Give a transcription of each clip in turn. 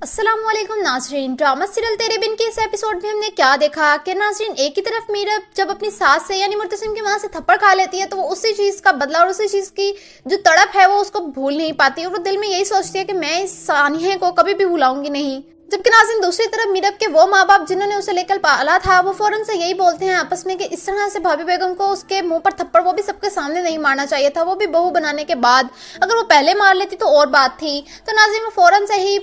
अस्सलामुअलैकुम नाजरीन। Drama serial तेरे बिन के इस एपिसोड में हमने क्या देखा कि नाजरीन, एक ही तरफ मीरब जब अपनी सास से यानी मुर्तसिम की वहां से थप्पड़ खा लेती है तो वो उसी चीज का बदला और उसी चीज की जो तड़प है वो उसको भूल नहीं पाती और वो दिल में यही सोचती है कि मैं इस सानिया को कभी भी भुलाऊंगी नहीं। जबकि नाज़रीन दूसरी तरफ मीरब के वो माँ बाप जिन्होंने उसे लेकर पाला था वो फौरन से यही बोलते हैं आपस में कि इस तरह से भाभी बेगम को उसके मुंह पर थप्पड़ वो भी सबके सामने नहीं मारना चाहिए था, वो भी बहू बनाने के बाद। अगर वो पहले मार लेती तो और बात थी। तो नाज़रीन वो फौरन से ही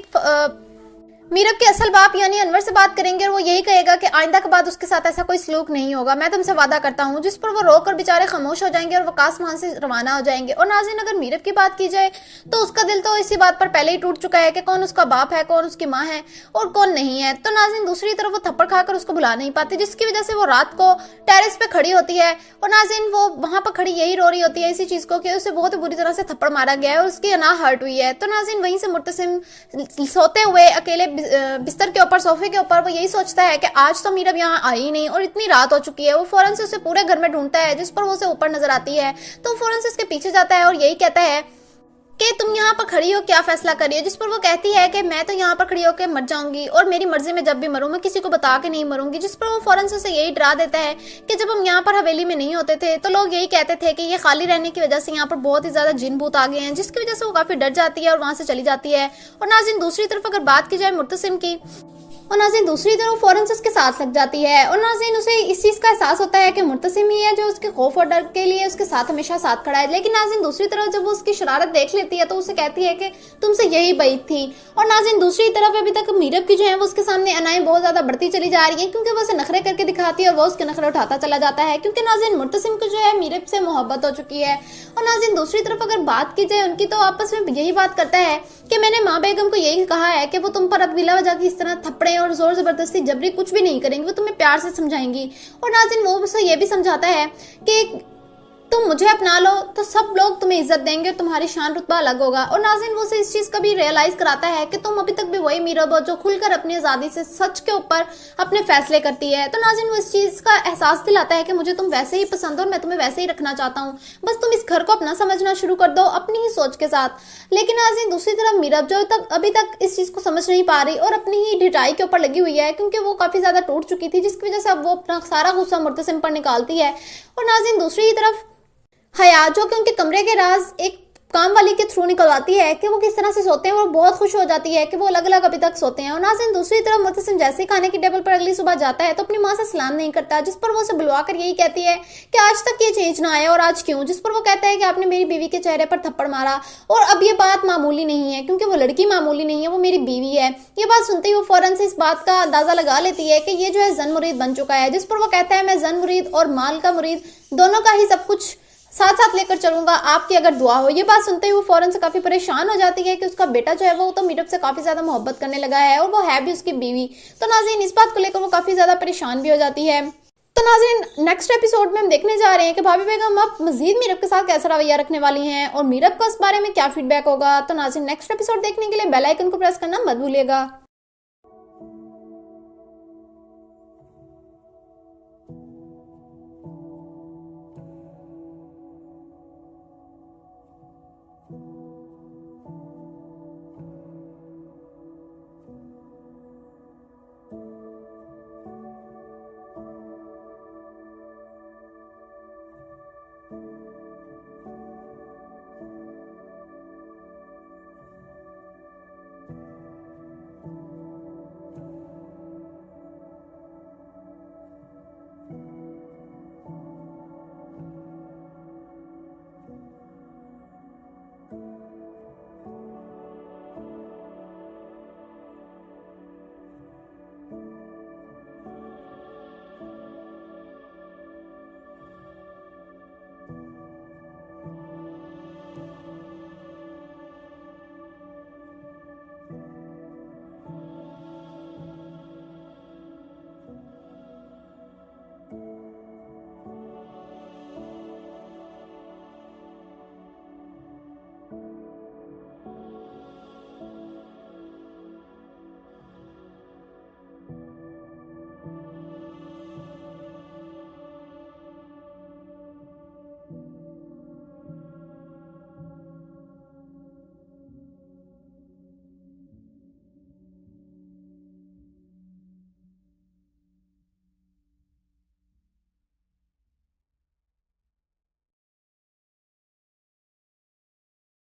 मीरब के असल बाप यानी अनवर से बात करेंगे और वो यही कहेगा कि आइंदा के बाद उसके साथ ऐसा कोई सलूक नहीं होगा, मैं तुमसे वादा करता हूँ। जिस पर वो रोकर बेचारे खामोश हो जाएंगे और वकास वहां से रवाना हो जाएंगे। और नाज़रीन अगर मीरब की बात की जाए तो उसका दिल तो इसी बात पर पहले ही टूट चुका है कि कौन उसका बाप है, कौन उसकी माँ है और कौन नहीं है। तो नाज़रीन दूसरी तरफ वो थप्पड़ खाकर उसको भुला नहीं पाती, जिसकी वजह से वो रात को टेरेस पे खड़ी होती है और नाज़रीन वो वहां पर खड़ी यही रो रही होती है इसी चीज को कि उसे बहुत बुरी तरह से थप्पड़ मारा गया है और उसकी अना हर्ट हुई है। तो नाज़रीन वहीं से मुर्तसिम सोते हुए अकेले बिस्तर के ऊपर सोफे के ऊपर वो यही सोचता है कि आज तो मीरब यहाँ आई नहीं और इतनी रात हो चुकी है। वो फौरन से उसे पूरे घर में ढूंढता है, जिस पर वो उसे ऊपर नजर आती है तो फौरन से उसके पीछे जाता है और यही कहता है कि तुम यहाँ पर खड़ी हो, क्या फैसला करी हो। जिस पर वो कहती है कि मैं तो यहाँ पर खड़ी होकर मर जाऊंगी और मेरी मर्जी में जब भी मरूं मैं किसी को बता के नहीं मरूंगी। जिस पर वो फौरन से उसे यही डरा देता है कि जब हम यहाँ पर हवेली में नहीं होते थे तो लोग यही कहते थे कि ये खाली रहने की वजह से यहाँ पर बहुत ही ज्यादा जिन भूत आ गए हैं, जिसकी वजह से वो काफी डर जाती है और वहां से चली जाती है। और नाज़रीन दूसरी तरफ अगर बात की जाए मुर्तसिम की, और नाज़रीन दूसरी तरफ फौरन से उसके साथ लग जाती है और नाज़रीन उसे इस चीज़ का एहसास होता है कि मुर्तसिम ही है जो उसके खौफ और डर के लिए उसके साथ हमेशा साथ खड़ा है। लेकिन नाज़रीन दूसरी तरफ जब वो उसकी शरारत देख लेती है तो उसे कहती है कि तुमसे यही बात थी। और नाज़रीन दूसरी तरफ अभी तक मीरब की जो है वो उसके सामने अनाएं बहुत ज्यादा बढ़ती चली जा रही है क्योंकि वो उसे नखरे करके दिखाती है और वो उसके नखरे उठाता चला जाता है क्योंकि नाज़रीन मुर्तसिम को जो है मीरब से मोहब्बत हो चुकी है। और नाज़रीन दूसरी तरफ अगर बात की जाए उनकी तो आपस में यही बात करता है कि मैंने माँ बेगम को यही कहा है कि वो तुम पर अब बिला वजह की इस तरह थप्पड़े और जोर जबरदस्ती जबरी कुछ भी नहीं करेंगी, वो तुम्हें प्यार से समझाएंगी। और नाज़रीन वो उसे ये भी समझाता है कि तुम मुझे अपना लो तो सब लोग तुम्हें इज्जत देंगे और तुम्हारी शान रुतबा अलग होगा। और नाज़रीन वो उसे इस चीज का भी रियलाइज कराता है कि तुम अभी तक भी वही मीरब हो जो खुलकर अपनी आजादी से सच के ऊपर अपने फैसले करती है। तो नाज़रीन वो इस चीज का एहसास दिलाता है कि मुझे तुम वैसे ही पसंद हो और मैं तुम्हें वैसे ही रखना चाहता हूँ, बस तुम इस घर को अपना समझना शुरू कर दो अपनी ही सोच के साथ। लेकिन नाज़रीन दूसरी तरफ मीरब जो तक अभी तक इस चीज को समझ नहीं पा रही और अपनी ही ढिठाई के ऊपर लगी हुई है क्योंकि वो काफी ज्यादा टूट चुकी थी, जिसकी वजह से अब वो अपना सारा गुस्सा मुर्तसिम पर निकालती है। और नाज़रीन दूसरी तरफ हया जो कि उनके कमरे के राज एक काम वाली के थ्रू निकलवाती है कि वो किस तरह से सोते हैं और बहुत खुश हो जाती है कि वो अलग अलग अभी तक सोते हैं। और नाज़रीन दूसरी तरफ मुतसिम जैसे ही खाने की टेबल पर अगली सुबह जाता है तो अपनी माँ से सलाम नहीं करता, जिस पर वो उसे बुलवाकर यही कहती है कि आज तक ये चेंज ना आया और आज क्यों। जिस पर वो कहता है कि आपने मेरी बीवी के चेहरे पर थप्पड़ मारा और अब ये बात मामूली नहीं है क्योंकि वो लड़की मामूली नहीं है, वो मेरी बीवी है। ये बात सुनते ही वो फौरन से इस बात का अंदाजा लगा लेती है कि ये जो है जन मुरीद बन चुका है। जिस पर वो कहता है मैं जन मुरीद और माल का मुरीद दोनों का ही सब कुछ साथ साथ लेकर चलूंगा, आपकी अगर दुआ हो। ये बात सुनते ही वो फौरन से काफी परेशान हो जाती है कि उसका बेटा जो है वो तो मीरब से काफी ज्यादा मोहब्बत करने लगा है और वो है भी उसकी बीवी। तो नाज़रीन इस बात को लेकर वो काफी ज्यादा परेशान भी हो जाती है। तो नाज़रीन नेक्स्ट एपिसोड में हम देखने जा रहे हैं कि भाभी बेगम अब मजीद मीरब के साथ कैसा रवैया रखने वाली हैं और मीरब का इस बारे में क्या फीडबैक होगा। तो नाज़रीन नेक्स्ट एपिसोड देखने के लिए बेल आइकन को प्रेस करना मत भूलिएगा।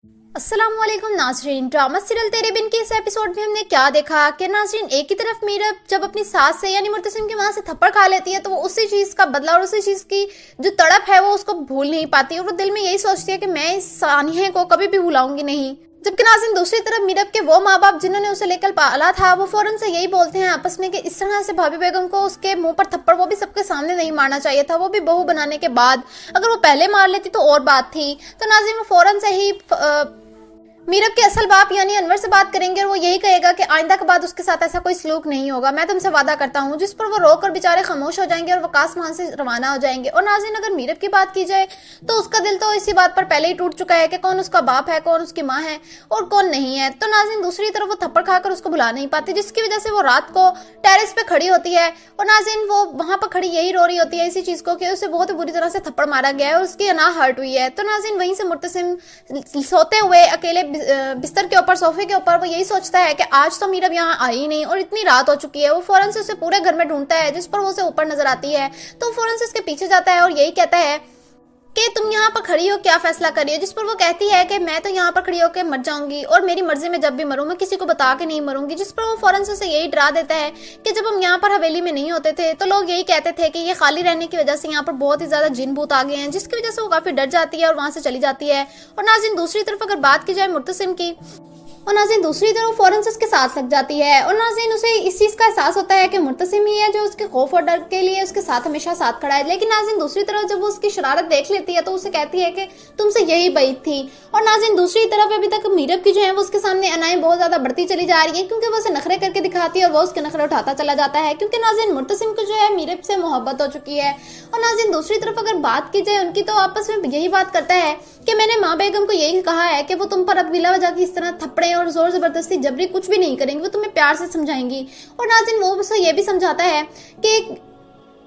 अस्सलामुअलैकुम नाजरीन। ड्रामा सीरियल तेरे बिन के इस एपिसोड में हमने क्या देखा कि नाजरीन एक ही तरफ मीरा जब अपनी सास से यानी मुर्तसिम की वहां से थप्पड़ खा लेती है तो वो उसी चीज का बदला और उसी चीज की जो तड़प है वो उसको भूल नहीं पाती और वो दिल में यही सोचती है कि मैं इस सानिया को कभी भी भुलाऊंगी नहीं। जबकि नाज़रीन दूसरी तरफ मीरब के वो माँ बाप जिन्होंने उसे लेकर पाला था वो फौरन से यही बोलते हैं आपस में कि इस तरह से भाभी बेगम को उसके मुंह पर थप्पड़ वो भी सबके सामने नहीं मारना चाहिए था, वो भी बहू बनाने के बाद। अगर वो पहले मार लेती तो और बात थी। तो नाज़रीन वो फौरन से ही मीरब के असल बाप यानी अनवर से बात करेंगे और वो यही कहेगा कि आइंदा के बाद उसके साथ ऐसा कोई सलूक नहीं होगा, मैं तुमसे वादा करता हूँ। जिस पर वो रोकर बेचारे खामोश हो जाएंगे और वकास वहां से रवाना हो जाएंगे। और नाज़रीन अगर मीरब की बात की जाए तो उसका दिल तो इसी बात पर पहले ही टूट चुका है कि कौन उसका बाप है, कौन उसकी माँ है और कौन नहीं है। तो नाज़रीन दूसरी तरफ वो थप्पड़ खाकर उसको भुला नहीं पाती, जिसकी वजह से वो रात को टेरेस पे खड़ी होती है और नाज़रीन वो वहां पर खड़ी यही रो रही होती है इसी चीज को कि उसे बहुत ही बुरी तरह से थप्पड़ मारा गया है और उसकी अना हर्ट हुई है। तो नाज़रीन वहीं से मुर्तसिम सोते हुए अकेले बिस्तर के ऊपर सोफे के ऊपर वो यही सोचता है कि आज तो मीरब यहाँ आई नहीं और इतनी रात हो चुकी है। वो फौरन से उसे पूरे घर में ढूंढता है, जिस पर वो उसे ऊपर नजर आती है तो वो फौरन से उसके पीछे जाता है और यही कहता है कि तुम यहाँ पर खड़ी हो, क्या फैसला करी हो। जिस पर वो कहती है कि मैं तो यहाँ पर खड़ी होकर मर जाऊंगी और मेरी मर्जी में जब भी मरूं मैं किसी को बता के नहीं मरूंगी। जिस पर वो फौरन से उसे यही डरा देता है कि जब हम यहाँ पर हवेली में नहीं होते थे तो लोग यही कहते थे कि ये खाली रहने की वजह से यहाँ पर बहुत ही ज्यादा जिन भूत आ गए हैं, जिसकी वजह से वो काफी डर जाती है और वहां से चली जाती है। और नाज़रीन दूसरी तरफ अगर बात की जाए मुर्तसिम की, और नाज़रीन दूसरी तरफ फौरन से उसके साथ लग जाती है और नाज़रीन उसे इस चीज का एहसास होता है कि मुर्तसिम ही है जो उसके खौफ और डर के लिए उसके साथ हमेशा साथ खड़ा है। लेकिन नाज़रीन दूसरी तरफ जब वो उसकी शरारत देख लेती है तो उसे कहती है कि तुमसे यही बैद थी। और नाज़रीन दूसरी तरफ अभी तक मीरब की जो है वो उसके सामने अनाएं बहुत ज्यादा बढ़ती चली जा रही है क्योंकि वो उसे नखरे करके दिखाती है और वो उसके नखरे उठाता चला जाता है क्योंकि नाज़रीन मुर्तसिम को जो है मीरब से मोहब्बत हो चुकी है। और नाज़रीन दूसरी तरफ अगर बात की जाए उनकी तो आपस में यही बात करता है कि मैंने माँ बेगम को यही कहा है कि वो तुम पर अब बिला वजह की इस तरह थप्पड़े और जोर जबरदस्ती जबरी कुछ भी नहीं करेंगी, वो तुम्हें प्यार से समझाएंगी। और नाज़रीन वो उसे ये भी समझाता है कि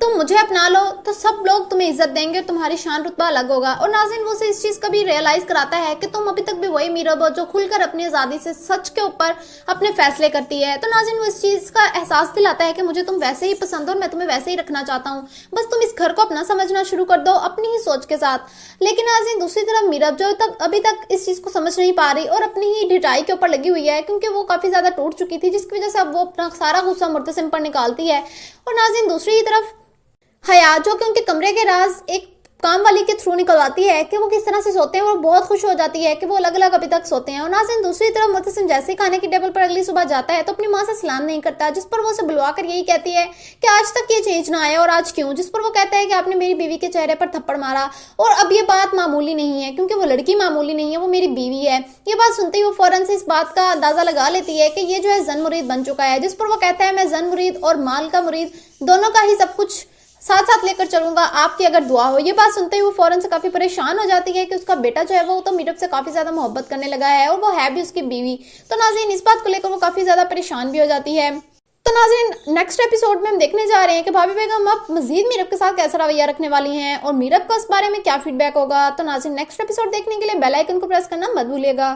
तुम मुझे अपना लो तो सब लोग तुम्हें इज्जत देंगे और तुम्हारी शान रुतबा अलग होगा। और नाज़रीन वो उसे इस चीज का भी रियलाइज कराता है कि तुम अभी तक भी वही मीरब हो जो खुलकर अपनी आजादी से सच के ऊपर अपने फैसले करती है। तो नाज़रीन वो इस चीज का एहसास दिलाता है कि मुझे तुम वैसे ही पसंद हो और मैं तुम्हें वैसे ही रखना चाहता हूँ, बस तुम इस घर को अपना समझना शुरू कर दो अपनी ही सोच के साथ। लेकिन नाज़रीन दूसरी तरफ मीरब जो तक अभी तक इस चीज को समझ नहीं पा रही और अपनी ही ढिठाई के ऊपर लगी हुई है क्योंकि वो काफी ज्यादा टूट चुकी थी, जिसकी वजह से अब वो अपना सारा गुस्सा मुर्तसिम पर निकालती है। और नाज़रीन दूसरी तरफ हया जो कि उनके कमरे के राज एक काम वाली के थ्रू निकलवाती है कि वो किस तरह से सोते हैं और बहुत खुश हो जाती है कि वो अलग अलग अभी तक सोते हैं। और नाज़रीन दूसरी तरफ मुर्तसिम जैसे ही खाने की टेबल पर अगली सुबह जाता है तो अपनी माँ से सलाम नहीं करता, जिस पर वो उसे बुलवा कर यही कहती है कि आज तक ये चेंज ना आया और आज क्यों। जिस पर वो कहता है कि आपने मेरी बीवी के चेहरे पर थप्पड़ मारा और अब ये बात मामूली नहीं है क्योंकि वो लड़की मामूली नहीं है, वो मेरी बीवी है। ये बात सुनते ही वो फौरन से इस बात का अंदाजा लगा लेती है कि ये जो है जन मुरीद बन चुका है। जिस पर वो कहता है मैं जन मुरीद और माल का मुरीद दोनों का ही सब कुछ साथ साथ लेकर चलूंगा आपकी अगर दुआ हो। ये बात सुनते ही वो फौरन से काफी परेशान हो जाती है कि उसका बेटा जो है वो तो मीरब से काफी ज्यादा मोहब्बत करने लगा है और वो है भी उसकी बीवी। तो नाज़रीन इस बात को लेकर वो काफी ज्यादा परेशान भी हो जाती है। तो नाज़रीन नेक्स्ट एपिसोड में हम देखने जा रहे हैं कि भाभी बेगम अब मजीद मीरब के साथ कैसा रवैया रखने वाली हैं और मीरब का इस बारे में क्या फीडबैक होगा। तो नाज़रीन नेक्स्ट एपिसोड देखने के लिए बेल आइकन को प्रेस करना मत भूलिएगा।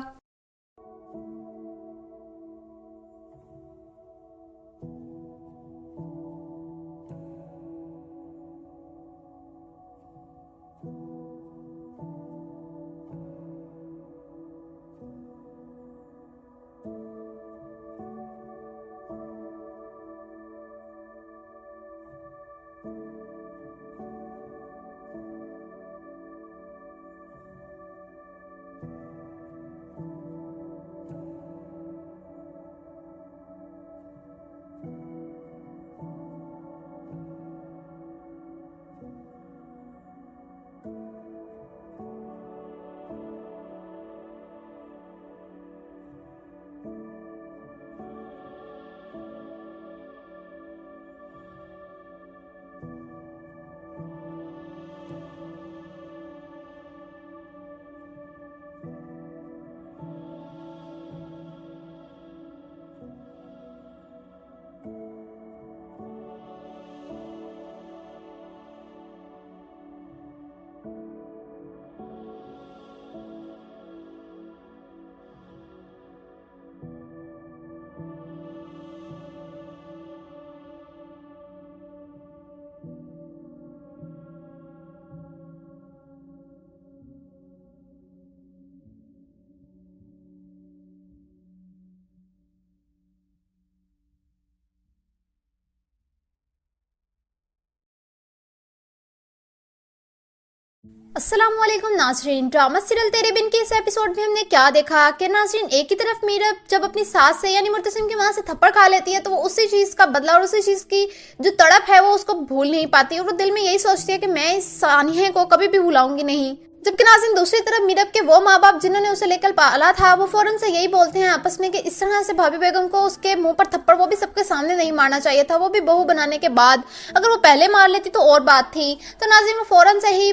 अस्सलामुअलैकुम नाजरीन। ड्रामा सीरियल तेरे बिन के इस एपिसोड में हमने क्या देखा कि नाजरीन एक ही तरफ मीरब जब अपनी सास से यानी मुर्तसिम की मां से थप्पड़ खा लेती है तो वो उसी चीज का बदला और उसी चीज की जो तड़प है वो उसको भूल नहीं पाती और वो दिल में यही सोचती है कि मैं इस सानिया को कभी भी भुलाऊंगी नहीं। जबकि नाज़रीन दूसरी तरफ मीरब के वो माँ बाप जिन्होंने उसे लेकर पाला था वो फौरन से यही बोलते हैं आपस में कि इस तरह से भाभी बेगम को उसके मुंह पर थप्पड़ वो भी सबके सामने नहीं मारना चाहिए था, वो भी बहू बनाने के बाद। अगर वो पहले मार लेती तो और बात थी। तो नाज़रीन वो फौरन से ही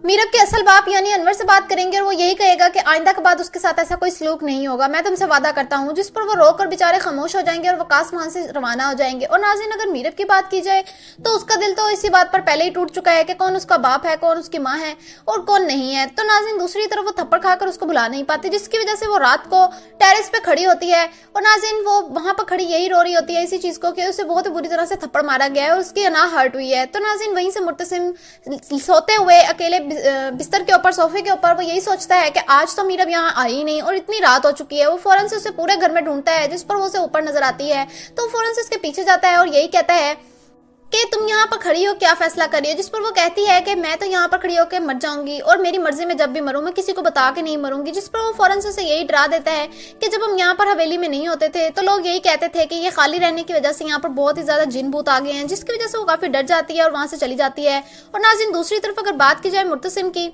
मीरब के असल बाप यानी अनवर से बात करेंगे और वो यही कहेगा कि आइंदा के बाद उसके साथ ऐसा कोई सलूक नहीं होगा, मैं तुमसे वादा करता हूँ। जिस पर वो रोकर बेचारे खामोश हो जाएंगे और वकास वहां से रवाना हो जाएंगे। और नाज़रीन अगर मीरब की बात की जाए तो उसका दिल तो इसी बात पर पहले ही टूट चुका है कि कौन उसका बाप है, कौन उसकी माँ है और कौन नहीं है। तो नाज़रीन दूसरी तरफ वो थप्पड़ खाकर उसको भुला नहीं पाती, जिसकी वजह से वो रात को टेरेस पे खड़ी होती है और नाज़रीन वो वहां पर खड़ी यही रो रही होती है इसी चीज को कि उसे बहुत बुरी तरह से थप्पड़ मारा गया है और उसकी अना हर्ट हुई है। तो नाज़रीन वहीं से मुर्तसिम सोते हुए अकेले बिस्तर के ऊपर सोफे के ऊपर वो यही सोचता है कि आज तो मीरब यहाँ आई नहीं और इतनी रात हो चुकी है। वो फौरन से उसे पूरे घर में ढूंढता है, जिस पर वो उसे ऊपर नजर आती है। तो फौरन से उसके पीछे जाता है और यही कहता है कि तुम यहाँ पर खड़ी हो क्या फैसला करी हो। जिस पर वो कहती है कि मैं तो यहाँ पर खड़ी होकर मर जाऊंगी और मेरी मर्जी में जब भी मरूं मैं किसी को बता के नहीं मरूंगी। जिस पर वो फौरन से उसे यही डरा देता है कि जब हम यहाँ पर हवेली में नहीं होते थे तो लोग यही कहते थे कि ये खाली रहने की वजह से यहाँ पर बहुत ही ज्यादा जिन भूत आ गए हैं, जिसकी वजह से वो काफी डर जाती है और वहां से चली जाती है। और नाज़रीन दूसरी तरफ अगर बात की जाए मुर्तसिम की,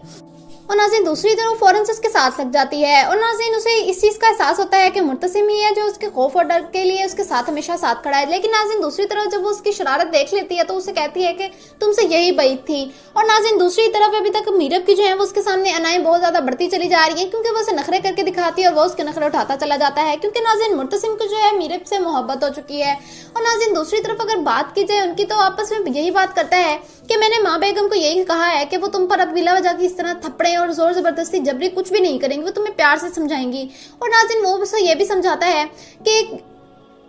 और नाज़रीन दूसरी तरफ फौरन से उसके साथ लग जाती है और नाज़रीन उसे इस चीज़ का एहसास होता है कि मुर्तसिम ही है जो उसके खौफ और डर के लिए उसके साथ हमेशा साथ खड़ा है। लेकिन नाज़रीन दूसरी तरफ जब वो उसकी शरारत देख लेती है तो उसे कहती है कि तुमसे यही बैत थी। और नाज़रीन दूसरी तरफ अभी तक मीरब की जो है वो उसके सामने अनाएं बहुत ज्यादा बढ़ती चली जा रही है, क्योंकि वो उसे नखरे करके दिखाती है और वो उसके नखरे उठाता चला जाता है, क्योंकि नाज़रीन मुर्तसिम को जो है मीरब से मोहब्बत हो चुकी है। और नाज़रीन दूसरी तरफ अगर बात की जाए उनकी, तो आपस में यही बात करता है कि मैंने माँ बेगम को यही कहा है कि वो तुम पर अब बिला वजह की इस तरह थप्पड़े और जोर जबरदस्ती जबरी कुछ भी नहीं करेंगी, वो तुम्हें प्यार से समझाएंगी। और नाज़रीन वो उसे ये भी समझाता है कि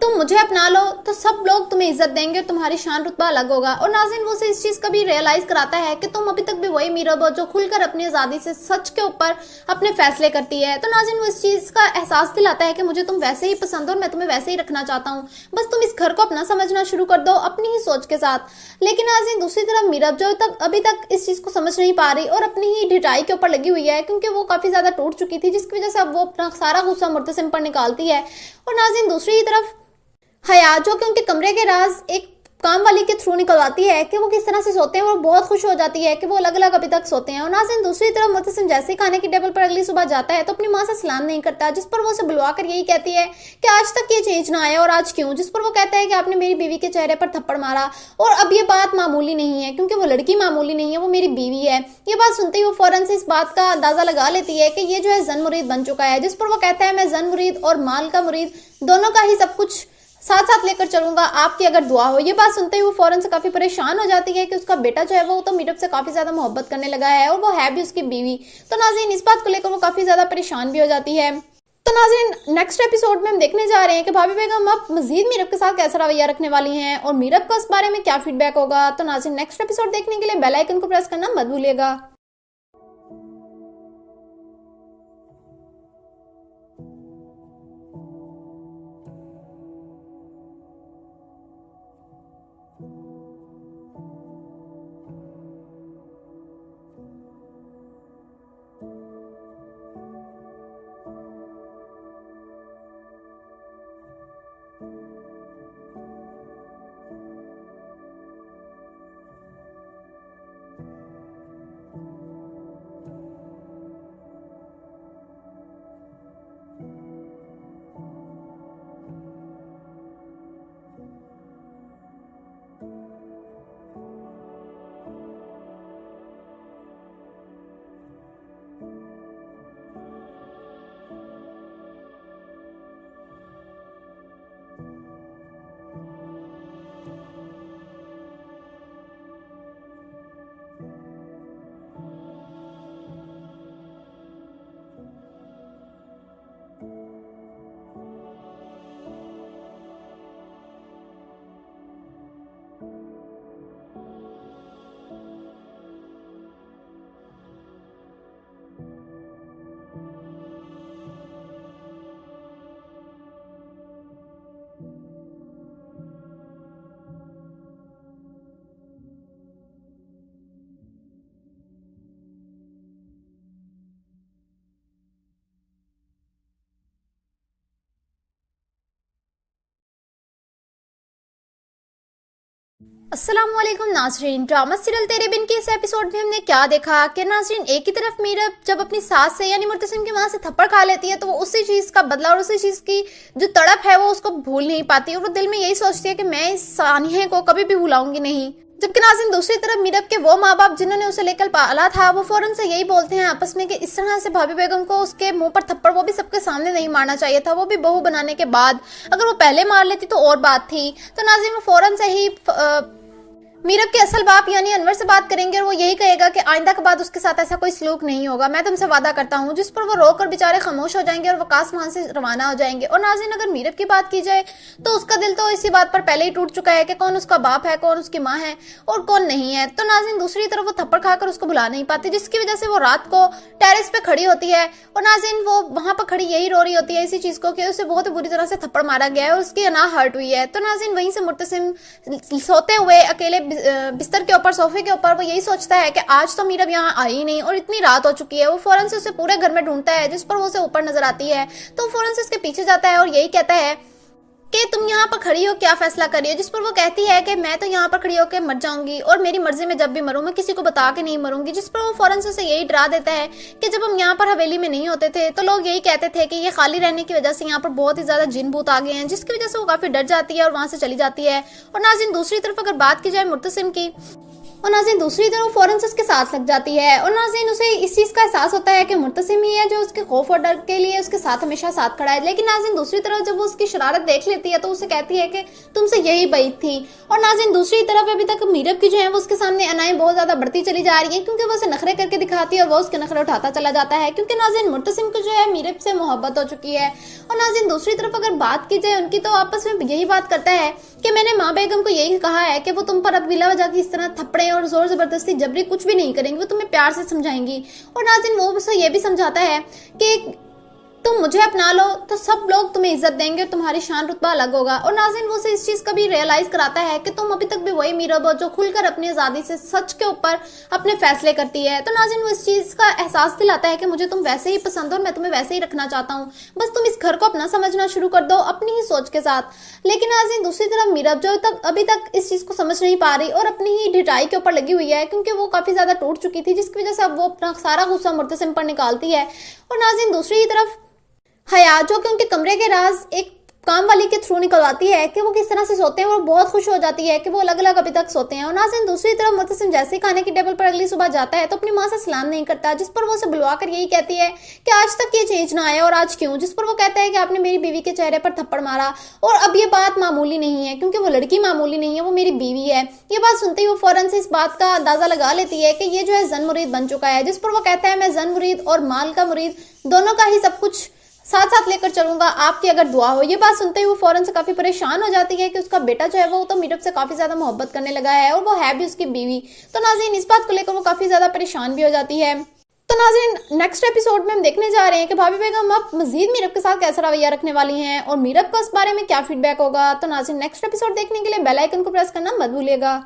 तुम मुझे अपना लो तो सब लोग तुम्हें इज्जत देंगे और तुम्हारी शान रुतबा अलग होगा। और नाज़रीन वो उसे इस चीज का भी रियलाइज कराता है कि तुम अभी तक भी वही मीरब हो जो खुलकर अपनी आजादी से सच के ऊपर अपने फैसले करती है। तो नाज़रीन वो इस चीज का एहसास दिलाता है कि मुझे तुम वैसे ही पसंद हो और मैं तुम्हें वैसे ही रखना चाहता हूँ, बस तुम इस घर को अपना समझना शुरू कर दो अपनी ही सोच के साथ। लेकिन नाज़रीन दूसरी तरफ मीरब जो तक अभी तक इस चीज को समझ नहीं पा रही और अपनी ही ढिठाई के ऊपर लगी हुई है, क्योंकि वो काफी ज्यादा टूट चुकी थी, जिसकी वजह से अब वो अपना सारा गुस्सा मुर्तसिम पर निकालती है। और नाज़रीन दूसरी तरफ हया जो कि उनके कमरे के राज एक काम वाली के थ्रू निकलवाती है कि वो किस तरह से सोते हैं और बहुत खुश हो जाती है कि वो अलग अलग अभी तक सोते हैं। और नाज़रीन दूसरी तरफ मुतसिम जैसे ही खाने की टेबल पर अगली सुबह जाता है तो अपनी माँ से सलाम नहीं करता, जिस पर वो उसे बुलवा कर यही कहती है कि आज तक ये चेंज ना आया और आज क्यों। जिस पर वो कहता है कि आपने मेरी बीवी के चेहरे पर थप्पड़ मारा और अब ये बात मामूली नहीं है, क्योंकि वो लड़की मामूली नहीं है, वो मेरी बीवी है। ये बात सुनते ही वो फौरन से इस बात का अंदाजा लगा लेती है कि ये जो है जन मुरीद बन चुका है। जिस पर वो कहता है मैं जन मुरीद और माल का मुरीद दोनों का ही सब कुछ साथ साथ लेकर चलूंगा, आपकी अगर दुआ हो। ये बात सुनते ही वो फौरन से काफी परेशान हो जाती है कि उसका बेटा जो है वो तो मीरब से काफी ज्यादा मोहब्बत करने लगा है और वो है भी उसकी बीवी। तो नाज़रीन इस बात को लेकर वो काफी ज्यादा परेशान भी हो जाती है। तो नाज़रीन नेक्स्ट एपिसोड में हम देखने जा रहे हैं कि भाभी बेगम अब मजीद मीरब के साथ कैसा रवैया रखने वाली हैं और मीरब का इस बारे में क्या फीडबैक होगा। तो नाज़रीन नेक्स्ट एपिसोड देखने के लिए बेल आइकन को प्रेस करना मत भूलिएगा। अस्सलामुअलैकुम नाजरीन। ड्रामा सीरियल तेरे बिन के इस एपिसोड में हमने क्या देखा कि नाजरीन एक ही तरफ मीरब जब अपनी सास से यानी मुर्तसिम की वहां से थप्पड़ खा लेती है तो वो उसी चीज का बदला और उसी चीज की जो तड़प है वो उसको भूल नहीं पाती और वो दिल में यही सोचती है कि मैं इस सानिया को कभी भी भुलाऊंगी नहीं। जबकि नाज़रीन दूसरी तरफ मीरब के वो माँ बाप जिन्होंने उसे लेकर पाला था वो फौरन से यही बोलते हैं आपस में कि इस तरह से भाभी बेगम को उसके मुंह पर थप्पड़ वो भी सबके सामने नहीं मारना चाहिए था, वो भी बहू बनाने के बाद। अगर वो पहले मार लेती तो और बात थी। तो नाज़रीन वो फौरन से ही मीरब के असल बाप यानी अनवर से बात करेंगे और वो यही कहेगा कि आइंदा के बाद उसके साथ ऐसा कोई सलूक नहीं होगा, मैं तुमसे वादा करता हूँ। जिस पर वो रोकर बेचारे खामोश हो जाएंगे और वकास वहां से रवाना हो जाएंगे। और नाज़रीन अगर मीरब की बात की जाए तो उसका दिल तो इसी बात पर पहले ही टूट चुका है कि कौन उसका बाप है, कौन उसकी माँ है और कौन नहीं है। तो नाज़रीन दूसरी तरफ वो थप्पड़ खाकर उसको भुला नहीं पाती, जिसकी वजह से वो रात को टेरेस पे खड़ी होती है और नाज़रीन वो वहां पर खड़ी यही रो रही होती है इसी चीज को कि उसे बहुत बुरी तरह से थप्पड़ मारा गया है और उसकी अना हर्ट हुई है। तो नाज़रीन वहीं से मुर्तसिम सोते हुए अकेले बिस्तर के ऊपर सोफे के ऊपर वो यही सोचता है कि आज तो मीरब यहाँ आई नहीं और इतनी रात हो चुकी है। वो फौरन से उसे पूरे घर में ढूंढता है, जिस पर वो उसे ऊपर नजर आती है। तो फौरन से उसके पीछे जाता है और यही कहता है कि तुम यहाँ पर खड़ी हो, क्या फैसला करी हो। जिस पर वो कहती है कि मैं तो यहाँ पर खड़ी होकर मर जाऊंगी और मेरी मर्जी में जब भी मरूं मैं किसी को बता के नहीं मरूंगी। जिस पर वो फौरन से उसे यही डरा देता है कि जब हम यहाँ पर हवेली में नहीं होते थे तो लोग यही कहते थे कि ये खाली रहने की वजह से यहाँ पर बहुत ही ज्यादा जिन भूत आ गए हैं, जिसकी वजह से वो काफी डर जाती है और वहां से चली जाती है। और नाज़रीन दूसरी तरफ अगर बात की जाए मुर्तसिम की, और नाज़रीन दूसरी तरफ फौरन से उसके साथ लग जाती है और नाज़रीन उसे इस चीज़ का एहसास होता है कि मुर्तसिम ही है जो उसके खौफ और डर के लिए उसके साथ हमेशा साथ खड़ा है। लेकिन नाज़रीन दूसरी तरफ जब वो उसकी शरारत देख लेती है तो उसे कहती है कि तुमसे यही बात थी। और नाज़रीन दूसरी तरफ अभी तक मीरब की जो है वो उसके सामने अनाएं बहुत ज़्यादा बढ़ती चली जा रही है, क्योंकि वो उसे नखरे करके दिखाती है और वो उसके नखरे उठाता चला जाता है, क्योंकि नाज़रीन मुर्तसिम को जो है मीरब से मोहब्बत हो चुकी है। और नाज़रीन दूसरी तरफ अगर बात की जाए उनकी, तो आपस में यही बात करता है कि मैंने माँ बेगम को यही कहा है कि वो तुम पर अब बिला वजह की इस तरह थप्पड़े और जोर जबरदस्ती जबरी कुछ भी नहीं करेंगी, वो तुम्हें प्यार से समझाएंगी। और नाज़रीन वो उसे ये भी समझाता है कि तुम मुझे अपना लो तो सब लोग तुम्हें इज्जत देंगे और तुम्हारी शान रुतबा अलग होगा। और नाज़रीन वो उसे इस चीज का भी रियलाइज कराता है कि तुम अभी तक भी वही मीरब हो जो खुलकर अपनी आजादी से सच के ऊपर अपने फैसले करती है। तो नाज़रीन वो इस चीज का एहसास दिलाता है कि मुझे तुम वैसे ही पसंद हो और मैं तुम्हें वैसे ही रखना चाहता हूँ, बस तुम इस घर को अपना समझना शुरू कर दो अपनी ही सोच के साथ। लेकिन नाज़रीन दूसरी तरफ मीरब जो तक अभी तक इस चीज को समझ नहीं पा रही और अपनी ही ढिठाई के ऊपर लगी हुई है, क्योंकि वो काफी ज्यादा टूट चुकी थी, जिसकी वजह से अब वो अपना सारा गुस्सा मुर्तसिम पर निकालती है। और नाज़रीन दूसरी तरफ हया जो कि उनके कमरे के राज एक काम वाली के थ्रू निकलवाती है कि वो किस तरह से सोते हैं और बहुत खुश हो जाती है कि वो अलग अलग अभी तक सोते हैं। और नाज़रीन दूसरी तरफ मुर्तसिम जैसे ही खाने की टेबल पर अगली सुबह जाता है तो अपनी माँ से सलाम नहीं करता, जिस पर वो उसे बुलवाकर यही कहती है कि आज तक ये चेंज ना आया और आज क्यों। जिस पर वो कहता है कि आपने मेरी बीवी के चेहरे पर थप्पड़ मारा और अब ये बात मामूली नहीं है, क्योंकि वो लड़की मामूली नहीं है, वो मेरी बीवी है। ये बात सुनते ही वो फौरन से इस बात का अंदाजा लगा लेती है कि ये जो है जन मुरीद बन चुका है। जिस पर वो कहता है मैं जन मुरीद और माल का मुरीद दोनों का ही सब कुछ साथ साथ लेकर चलूंगा, आपकी अगर दुआ हो। ये बात सुनते ही वो फौरन से काफी परेशान हो जाती है कि उसका बेटा जो है वो तो मीरब से काफी ज्यादा मोहब्बत करने लगा है और वो है भी उसकी बीवी। तो नाज़रीन इस बात को लेकर वो काफी ज्यादा परेशान भी हो जाती है। तो नाज़रीन नेक्स्ट एपिसोड में हम देखने जा रहे हैं कि भाभी बेगम अब मजीद मीरब के साथ कैसा रवैया रखने वाली हैं और मीरब का इस बारे में क्या फीडबैक होगा। तो नाज़रीन नेक्स्ट एपिसोड देखने के लिए बेल आइकन को प्रेस करना मत भूलिएगा।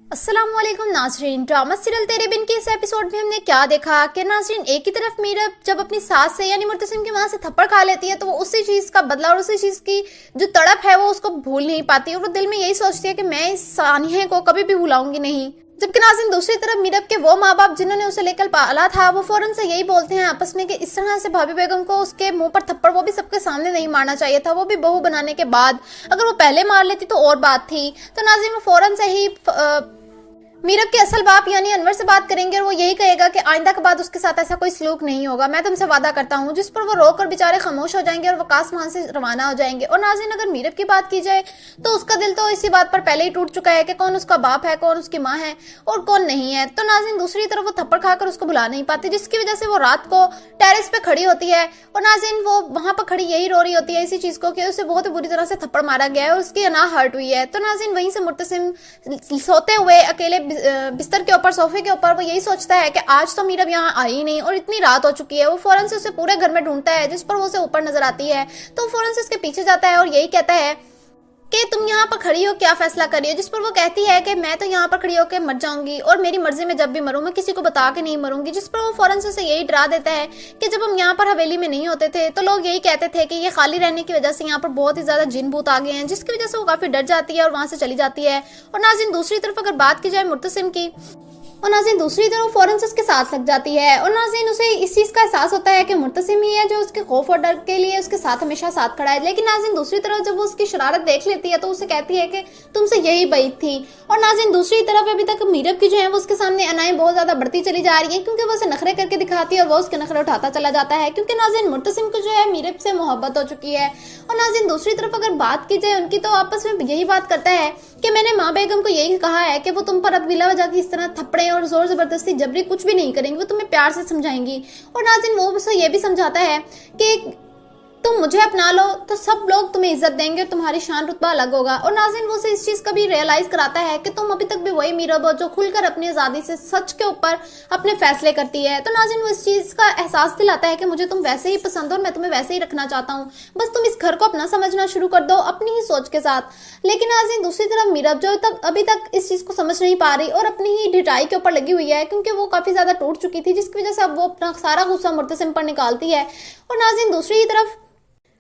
अस्सलामुअलैकुम नाजरीन। ड्रामा सीरियल तेरे बिन के इस एपिसोड में हमने क्या देखा कि नाजरीन एक ही तरफ मीरा जब अपनी सास से यानी मुर्तसिम की मां से थप्पड़ खा लेती है तो वो उसी चीज का बदला और उसी चीज की जो तड़प है वो उसको भूल नहीं पाती और वो दिल में यही सोचती है कि मैं इस सानिया को कभी भी भुलाऊंगी नहीं। जबकि नाज़रीन दूसरी तरफ मीरब के वो माँ बाप जिन्होंने उसे लेकर पाला था वो फौरन से यही बोलते हैं आपस में कि इस तरह से भाभी बेगम को उसके मुंह पर थप्पड़ वो भी सबके सामने नहीं मारना चाहिए था, वो भी बहू बनाने के बाद। अगर वो पहले मार लेती तो और बात थी। तो नाज़रीन वो फौरन से ही मीरब के असल बाप यानी अनवर से बात करेंगे और वो यही कहेगा कि आइंदा के बाद उसके साथ ऐसा कोई सलूक नहीं होगा, मैं तुमसे वादा करता हूँ। जिस पर वो रोकर बेचारे खामोश हो जाएंगे और वकास वहां से रवाना हो जाएंगे। और नाज़रीन अगर मीरब की बात की जाए तो उसका दिल तो इसी बात पर पहले ही टूट चुका है कि कौन उसका बाप है, कौन उसकी माँ है और कौन नहीं है। तो नाज़रीन दूसरी तरफ वो थप्पड़ खाकर उसको भुला नहीं पाती, जिसकी वजह से वो रात को टेरेस पे खड़ी होती है और नाज़रीन वो वहां पर खड़ी यही रो रही होती है इसी चीज को कि उसे बहुत बुरी तरह से थप्पड़ मारा गया है और उसकी अना हर्ट हुई है। तो नाज़रीन वहीं से मुर्तसिम सोते हुए अकेले बिस्तर के ऊपर सोफे के ऊपर वो यही सोचता है कि आज तो मीरब यहाँ आई नहीं और इतनी रात हो चुकी है। वो फौरन से उसे पूरे घर में ढूंढता है, जिस पर वो उसे ऊपर नजर आती है। तो वो फौरन से उसके पीछे जाता है और यही कहता है कि तुम यहाँ पर खड़ी हो, क्या फैसला करी हो। जिस पर वो कहती है कि मैं तो यहाँ पर खड़ी होकर मर जाऊंगी और मेरी मर्जी में जब भी मरूं मैं किसी को बता के नहीं मरूंगी। जिस पर वो फौरन से यही डरा देता है कि जब हम यहाँ पर हवेली में नहीं होते थे तो लोग यही कहते थे कि ये खाली रहने की वजह से यहाँ पर बहुत ही ज्यादा जिन भूत आ गए हैं, जिसकी वजह से वो काफी डर जाती है और वहां से चली जाती है। और नाज़रीन दूसरी तरफ अगर बात की जाए मुर्तसिम की, और नाज़रीन दूसरी तरफ फौरन से उसके साथ लग जाती है और नाज़रीन उसे इस चीज का एहसास होता है कि मुर्तसिम ही है जो उसके खौफ और डर के लिए उसके साथ हमेशा साथ खड़ा है। लेकिन नाज़रीन दूसरी तरफ जब वो उसकी शरारत देख लेती है तो उसे कहती है कि तुमसे यही बैद थी। और नाज़रीन दूसरी तरफ अभी तक मीरब की जो है वो उसके सामने अनाएं बहुत ज्यादा बढ़ती चली जा रही है, क्योंकि वो उसे नखरे करके दिखाती है और वो उसके नखरे उठाता चला जाता है, क्योंकि नाज़रीन मुर्तसिम को जो है मीरब से मोहब्बत हो चुकी है। और नाज़रीन दूसरी तरफ अगर बात की जाए उनकी तो आपस में यही बात करता है कि मैंने माँ बेगम को यही कहा है कि वो तुम पर अब बिला वजह की इस तरह थप्पड़े और जोर जबरदस्ती जबरी कुछ भी नहीं करेंगी, वो तुम्हें प्यार से समझाएंगी। और नाज़रीन वो उसे ये भी समझाता है कि तुम मुझे अपना लो तो सब लोग तुम्हें इज्जत देंगे और तुम्हारी शान रुतबा अलग होगा। और नाज़रीन वो उसे इस चीज का भी रियलाइज कराता है कि तुम अभी तक भी वही मीरब हो जो खुलकर अपनी आजादी से सच के ऊपर अपने फैसले करती है। तो नाज़रीन वो इस चीज का एहसास दिलाता है कि मुझे तुम वैसे ही पसंद हो और मैं तुम्हें वैसे ही रखना चाहता हूँ, बस तुम इस घर को अपना समझना शुरू कर दो अपनी ही सोच के साथ। लेकिन नाज़रीन दूसरी तरफ मीरब जो तक अभी तक इस चीज को समझ नहीं पा रही और अपनी ही ढिठाई के ऊपर लगी हुई है, क्योंकि वो काफी ज्यादा टूट चुकी थी, जिसकी वजह से अब वो अपना सारा गुस्सा मुर्तसिम पर निकालती है। और नाज़रीन दूसरी तरफ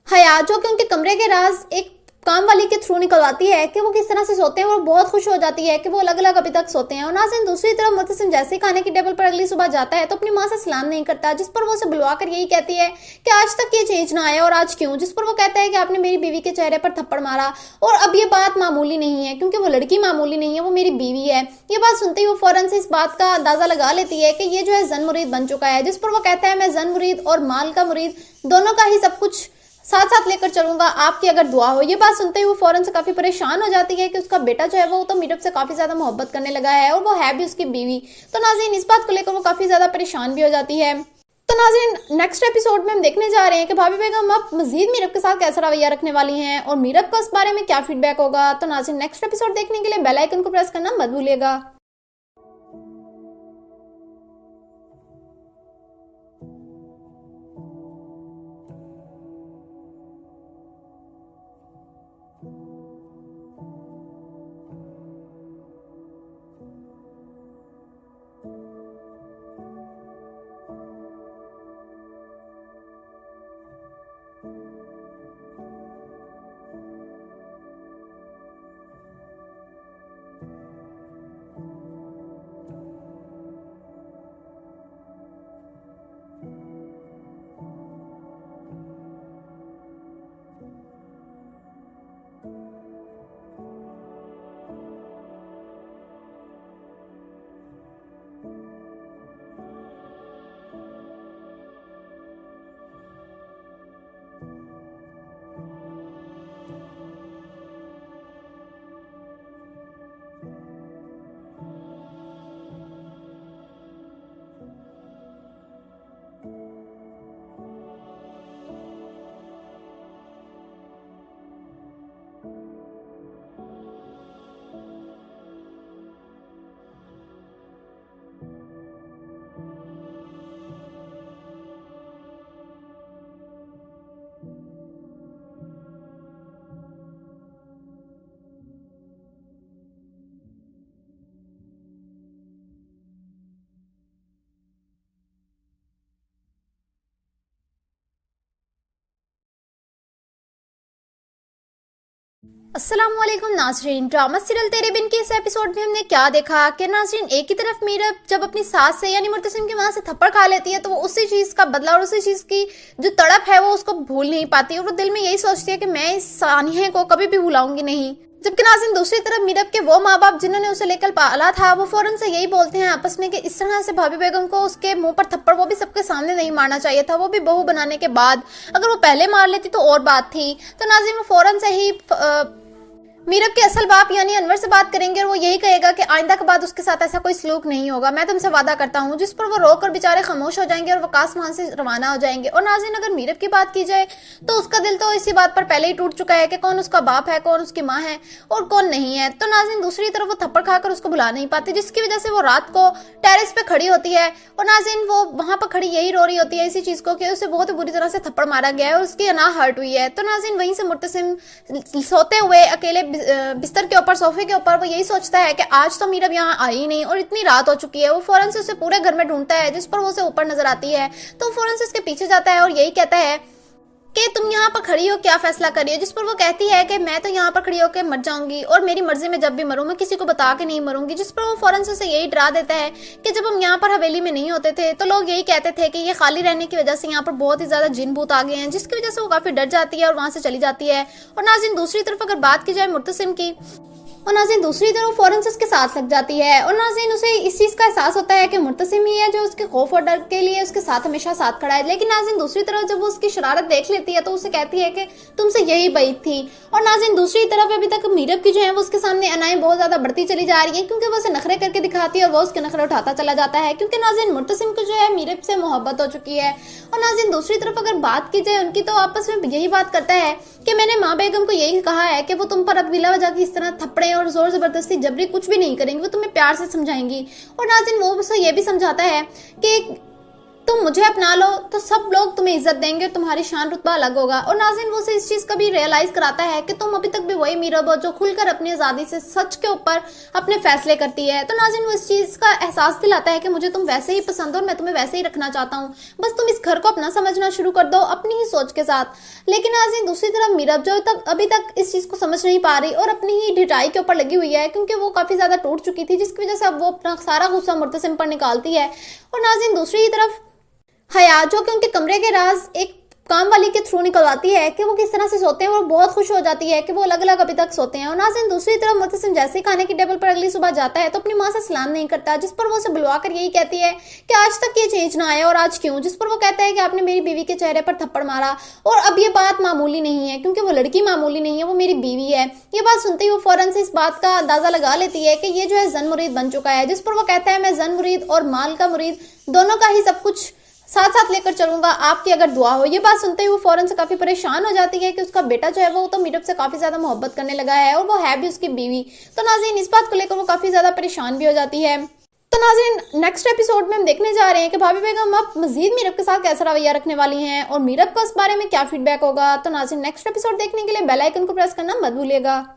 हया जो कि उनके कमरे के राज एक काम वाली के थ्रू निकलवाती है कि वो किस तरह से सोते हैं और बहुत खुश हो जाती है कि वो अलग अलग अभी तक सोते हैं। और नाज़रीन दूसरी तरफ मुर्तसिम जैसे ही खाने की टेबल पर अगली सुबह जाता है तो अपनी माँ से सलाम नहीं करता, जिस पर वो उसे बुलवा कर यही कहती है कि आज तक ये चेंज ना आया और आज क्यों। जिस पर वो कहता है कि आपने मेरी बीवी के चेहरे पर थप्पड़ मारा और अब ये बात मामूली नहीं है, क्योंकि वो लड़की मामूली नहीं है, वो मेरी बीवी है। ये बात सुनते ही वो फौरन से इस बात का अंदाजा लगा लेती है कि ये जो है जन मुरीद बन चुका है। जिस पर वो कहता है मैं जन मुरीद और माल का मुरीद दोनों का ही सब कुछ साथ साथ लेकर चलूंगा, आपकी अगर दुआ हो। ये बात सुनते ही वो फौरन से काफी परेशान हो जाती है कि उसका बेटा जो है वो तो मीरब से काफी ज्यादा मोहब्बत करने लगा है और वो है भी उसकी बीवी। तो नाज़रीन इस बात को लेकर वो काफी ज्यादा परेशान भी हो जाती है। तो नाज़रीन नेक्स्ट एपिसोड में हम देखने जा रहे हैं कि भाभी बेगम अब मजीद मीरब के साथ कैसा रवैया रखने वाली हैं और मीरब का इस बारे में क्या फीडबैक होगा। तो नाज़रीन नेक्स्ट एपिसोड देखने के लिए बेल आइकन को प्रेस करना मत भूलिएगा। अस्सलामुअलैकुम नाज़रीन। ड्रामा सीरियल तेरे बिन के इस एपिसोड में हमने क्या देखा कि नाज़रीन एक ही तरफ मीरब जब अपनी सास से यानी मुर्तसिम की मां से थप्पड़ खा लेती है तो वो उसी चीज का बदला और उसी चीज की जो तड़प है वो उसको भूल नहीं पाती और वो दिल में यही सोचती है कि मैं इस सानिया को कभी भी भुलाऊंगी नहीं। जबकि नाज़रीन दूसरी तरफ मीरब के वो माँ बाप जिन्होंने उसे लेकर पाला था वो फौरन से यही बोलते हैं आपस में कि इस तरह से भाभी बेगम को उसके मुंह पर थप्पड़ वो भी सबके सामने नहीं मारना चाहिए था, वो भी बहू बनाने के बाद। अगर वो पहले मार लेती तो और बात थी। तो नाज़रीन वो फौरन से ही मीरब के असल बाप यानी अनवर से बात करेंगे और वो यही कहेगा कि आइंदा के बाद उसके साथ ऐसा कोई सलूक नहीं होगा, मैं तुमसे वादा करता हूँ। जिस पर वो रोकर बेचारे खामोश हो जाएंगे और वकास वहां से रवाना हो जाएंगे। और नाज़रीन अगर मीरब की बात की जाए तो उसका दिल तो इसी बात पर पहले ही टूट चुका है कि कौन उसका बाप है, कौन उसकी माँ है और कौन नहीं है। तो नाज़रीन दूसरी तरफ वो थप्पड़ खाकर उसको भुला नहीं पाती, जिसकी वजह से वो रात को टेरेस पे खड़ी होती है और नाज़रीन वो वहां पर खड़ी यही रो रही होती है इसी चीज को कि उसे बहुत बुरी तरह से थप्पड़ मारा गया है और उसकी अना हर्ट हुई है। तो नाज़रीन वहीं से मुर्तसिम सोते हुए अकेले बिस्तर ऊपर सोफे के ऊपर वो यही सोचता है कि आज तो मीरब यहाँ आई नहीं और इतनी रात हो चुकी है। वो फौरन से उसे पूरे घर में ढूंढता है, जिस पर वो उसे ऊपर नजर आती है तो फौरन से उसके पीछे जाता है और यही कहता है कि तुम यहाँ पर खड़ी हो, क्या फैसला करी हो। जिस पर वो कहती है कि मैं तो यहाँ पर खड़ी होकर मर जाऊंगी और मेरी मर्जी में जब भी मरूं मैं किसी को बता के नहीं मरूंगी। जिस पर वो फौरन से उसे यही डरा देता है कि जब हम यहाँ पर हवेली में नहीं होते थे तो लोग यही कहते थे कि ये खाली रहने की वजह से यहाँ पर बहुत ही ज्यादा जिन भूत आ गए हैं, जिसकी वजह से वो काफी डर जाती है और वहां से चली जाती है। और नाज़रीन दूसरी तरफ अगर बात की जाए मुर्तसिम की और नाज़रीन दूसरी तरफ फौरन से उसके साथ लग जाती है और नाज़रीन उसे इस चीज का एहसास होता है कि मुर्तसिम ही है जो उसके खौफ और डर के लिए उसके साथ हमेशा साथ खड़ा है। लेकिन नाज़रीन दूसरी तरफ जब वो उसकी शरारत देख लेती है तो उसे कहती है कि तुमसे यही बैत थी। और नाज़रीन दूसरी तरफ अभी तक मीरब की जो है वो उसके सामने अनाएं बहुत ज्यादा बढ़ती चली जा रही है क्योंकि वो उसे नखरे करके दिखाती है और वो उसके नखरे उठाता चला जाता है क्योंकि नाज़रीन मुर्तसिम को जो है मीरब से मोहब्बत हो चुकी है। और नाज़रीन दूसरी तरफ अगर बात की जाए उनकी तो आपस में यही बात करता है कि मैंने माँ बेगम को यही कहा है कि वो तुम पर अब बिला वजह की इस तरह थप्पड़े और जोर जबरदस्ती जबरी कुछ भी नहीं करेंगी, वो तुम्हें प्यार से समझाएंगी। और नाज़रीन वो उसे ये भी समझाता है कि तुम मुझे अपना लो तो सब लोग तुम्हें इज्जत देंगे और तुम्हारी शान रुतबा अलग होगा। और नाज़रीन वो उसे इस चीज का भी रियलाइज कराता है कि तुम अभी तक भी वही मीरब हो जो खुलकर अपनी आजादी से सच के ऊपर अपने फैसले करती है। तो नाज़रीन वो इस चीज का एहसास दिलाता है कि मुझे तुम वैसे ही पसंद हो और मैं तुम्हें वैसे ही रखना चाहता हूँ, बस तुम इस घर को अपना समझना शुरू कर दो अपनी ही सोच के साथ। लेकिन नाज़रीन दूसरी तरफ मीरब जो अभी तक इस चीज को समझ नहीं पा रही और अपनी ही ढिठाई के ऊपर लगी हुई है क्योंकि वो काफी ज्यादा टूट चुकी थी, जिसकी वजह से अब वो अपना सारा गुस्सा मुर्तसिम पर निकालती है। और नाज़रीन दूसरी तरफ हया जो कि उनके कमरे के राज एक काम वाली के थ्रू निकलवाती है कि वो किस तरह से सोते हैं और बहुत खुश हो जाती है कि वो अलग अलग अभी तक सोते हैं। और नाज़रीन दूसरी तरफ मुर्तसिम जैसे ही खाने की टेबल पर अगली सुबह जाता है तो अपनी माँ से सलाम नहीं करता, जिस पर वो उसे बुलवाकर यही कहती है कि आज तक ये चेंज ना आया और आज क्यों। जिस पर वो कहता है कि आपने मेरी बीवी के चेहरे पर थप्पड़ मारा और अब ये बात मामूली नहीं है क्योंकि वो लड़की मामूली नहीं है, वो मेरी बीवी है। ये बात सुनते ही वो फौरन से इस बात का अंदाजा लगा लेती है कि ये जो है जन मुरीद बन चुका है। जिस पर वो कहता है मैं जन मुरीद और माल का मुरीद दोनों का ही सब कुछ साथ साथ लेकर चलूंगा, आपकी अगर दुआ हो। ये बात सुनते ही वो फौरन से काफी परेशान हो जाती है कि उसका बेटा जो है वो तो मीरब से काफी ज्यादा मोहब्बत करने लगा है और वो है भी उसकी बीवी। तो नाज़रीन इस बात को लेकर वो काफी ज्यादा परेशान भी हो जाती है। तो नाज़रीन नेक्स्ट एपिसोड में हम देखने जा रहे हैं कि भाभी बेगम अब मजीद मीरब के साथ कैसा रवैया रखने वाली हैं और मीरब का इस बारे में क्या फीडबैक होगा। तो नाज़रीन नेक्स्ट एपिसोड देखने के लिए बेल आइकन को प्रेस करना मत भूलिएगा।